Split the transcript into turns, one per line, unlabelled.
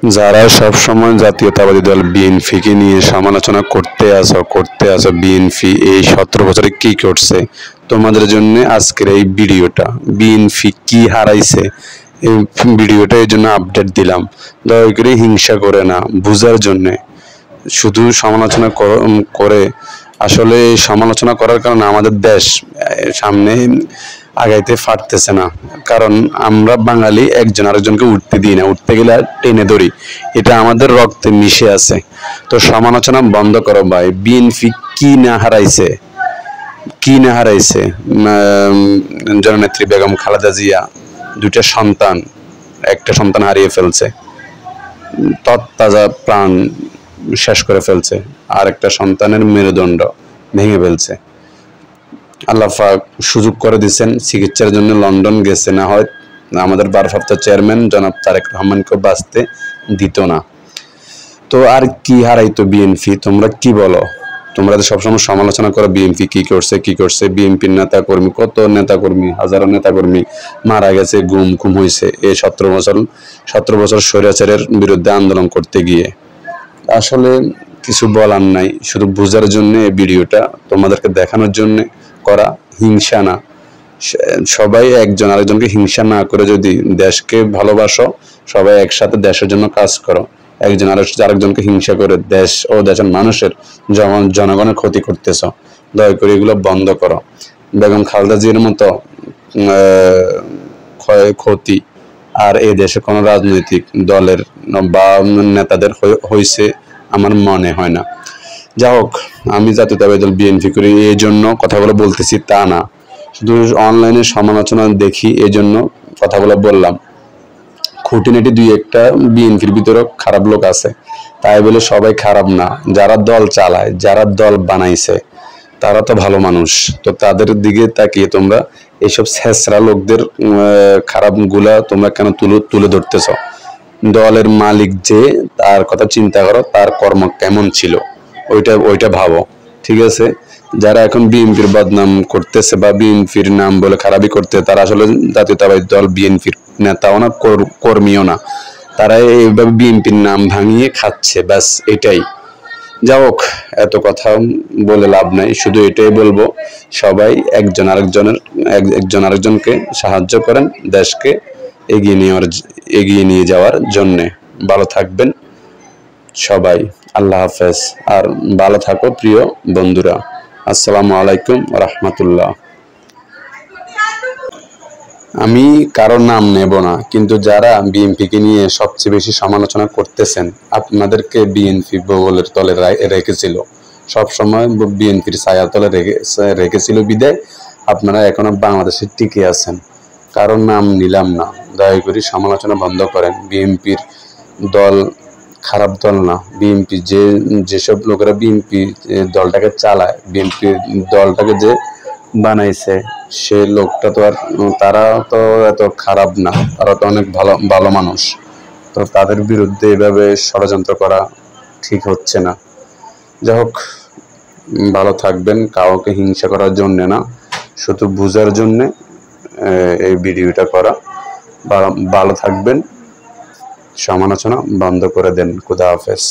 যারা সব সময় জাতীয়তাবাদী দল বিএনপিকে নিয়ে সমালোচনা করতে আসো বিএনপি এই 17 বছরে কি করছে, তোমাদের জন্য আজকের এই ভিডিওটা। বিএনপি কি হারাইছে এই ভিডিওটা এই জন্য আপডেট দিলাম। দয়া করে হিংসা করে না, বুঝার জন্যে। শুধু সমালোচনা করে আসলে সমালোচনা করার কারণে আমাদের দেশ সামনে আগাইতে পারতেছে না। কারণ আমরা বাঙালি একজন আরেকজনকে উঠতে দিই না, উঠতে গেলে টেনে ধরি, এটা আমাদের রক্তে মিশে আছে। তো সমালোচনা বন্ধ করো ভাই। বিএনপি কি না হারাইছে, কি না হারাইছে? জননেত্রী বেগম খালেদা জিয়া দুইটা সন্তান, একটা সন্তান হারিয়ে ফেলছে, তৎতাজা প্রাণ শেষ করে ফেলছে, আর একটা সন্তানের মেরুদণ্ড ভেঙে ফেলছে। আল্লাহ পাক সুযোগ করে দিচ্ছেন, চিকিৎসার জন্য লন্ডন গেছে, না হয় আমাদের ভারপ্রাপ্ত চেয়ারম্যান জনাব তারেক রহমানকে বাঁচতে দিত না। তো আর কি হারাইতো বিএনপি? তোমরা কি বলো? তোমরা তো সবসময় সমালোচনা করো বিএনপি কি করছে। বিএনপির নেতা কর্মী, কত নেতা কর্মী, হাজারো নেতা কর্মী মারা গেছে, গুম হয়েছে এই 17 বছর স্বৈরাচারের বিরুদ্ধে আন্দোলন করতে গিয়ে। আসলে কিছু বলার নাই, শুধু বোঝার জন্য এই ভিডিওটা, তোমাদেরকে দেখানোর জন্য করা, হিংসা না। সবাই একজন আরেকজনকে হিংসা না করে যদি দেশকে ভালোবাসো, সবাই একসাথে দেশের জন্য কাজ করো। একজন আরেকজনকে হিংসা করে দেশ ও দেশের মানুষের জনগণের ক্ষতি করতেছ। দয়া করে এগুলো বন্ধ করো। বেগম খালেদা জিয়ার মতো ক্ষয়ক্ষতি আর এই দেশে কোনো রাজনৈতিক দলের বা নেতাদের হয়েছে আমার মনে হয় না। যা হোক, আমি জাতীয়তাবাদী দল বিএনপি করি এই জন্য কথাগুলো বলতেছি তা না, শুধু অনলাইনে সমালোচনা দেখি এই জন্য কথাগুলো বললাম। খুঁটিনাটি দুই একটা বিএনপির ভিতরেও খারাপ লোক আছে, তাই বলে সবাই খারাপ না। যারা দল চালায়, যারা দল বানাইছে, তারা তো ভালো মানুষ। তো তাদের দিকে তাকিয়ে তোমরা এইসব ছেঁচড়া লোকদের খারাপ গুলা তোমরা কেন তুলে ধরতেছ? দলের মালিক যে, তার কথা চিন্তা করো, তার কর্ম কেমন ছিল ওইটা ভাবো, ঠিক আছে? যারা এখন বিএনপির বদনাম করতেছে বা বিএনপির নাম বলে খারাপই করতে, তারা আসলে জাতীয়তাবাদী দল বিএনপির নেতাও না, কর্মীও না। তারা এইভাবে বিএনপির নাম ভাঙিয়ে খাচ্ছে, ব্যাস এটাই। যা হোক, এত কথা বলে লাভ নাই, শুধু এটাই বলবো, সবাই একজন আরেকজনকে সাহায্য করেন দেশকে এগিয়ে নিয়ে যাওয়ার জন্যে। ভালো থাকবেন সবাই, আল্লাহ হাফেজ। আর ভালো থাকো প্রিয় বন্ধুরা। আসসালামু আলাইকুম রাহমাতুল্লাহ। আমি কারোর নাম নেব না, কিন্তু যারা বিএনপিকে নিয়ে সবচেয়ে বেশি সমালোচনা করতেছেন, আপনাদেরকে বিএনপি বগলের তলে রেখেছিল, সবসময় বিএনপির ছায়ার তলে রেখেছিল বিদায় আপনারা এখনো বাংলাদেশে টিকে আছেন। কারোর নাম নিলাম না, দয়া করে সমালোচনা বন্ধ করেন। বিএনপির দল খারাপ দল না। বিএনপি যেসব লোকেরা বিএনপি দলটাকে চালায়, বিএনপি দলটাকে যে বানাইছে, সে লোকটা তো আর, তারা তো এত খারাপ না, তারা তো অনেক ভালো মানুষ। তো তাদের বিরুদ্ধে এভাবে ষড়যন্ত্র করা ঠিক হচ্ছে না। যাই হোক, ভালো থাকবেন। কাউকে হিংসা করার জন্য না, শুধু বুঝার জন্যে এই ভিডিওটা করা। ভালো থাকবেন, সমালোচনা বন্ধ করে দেন। খুদা হাফেজ।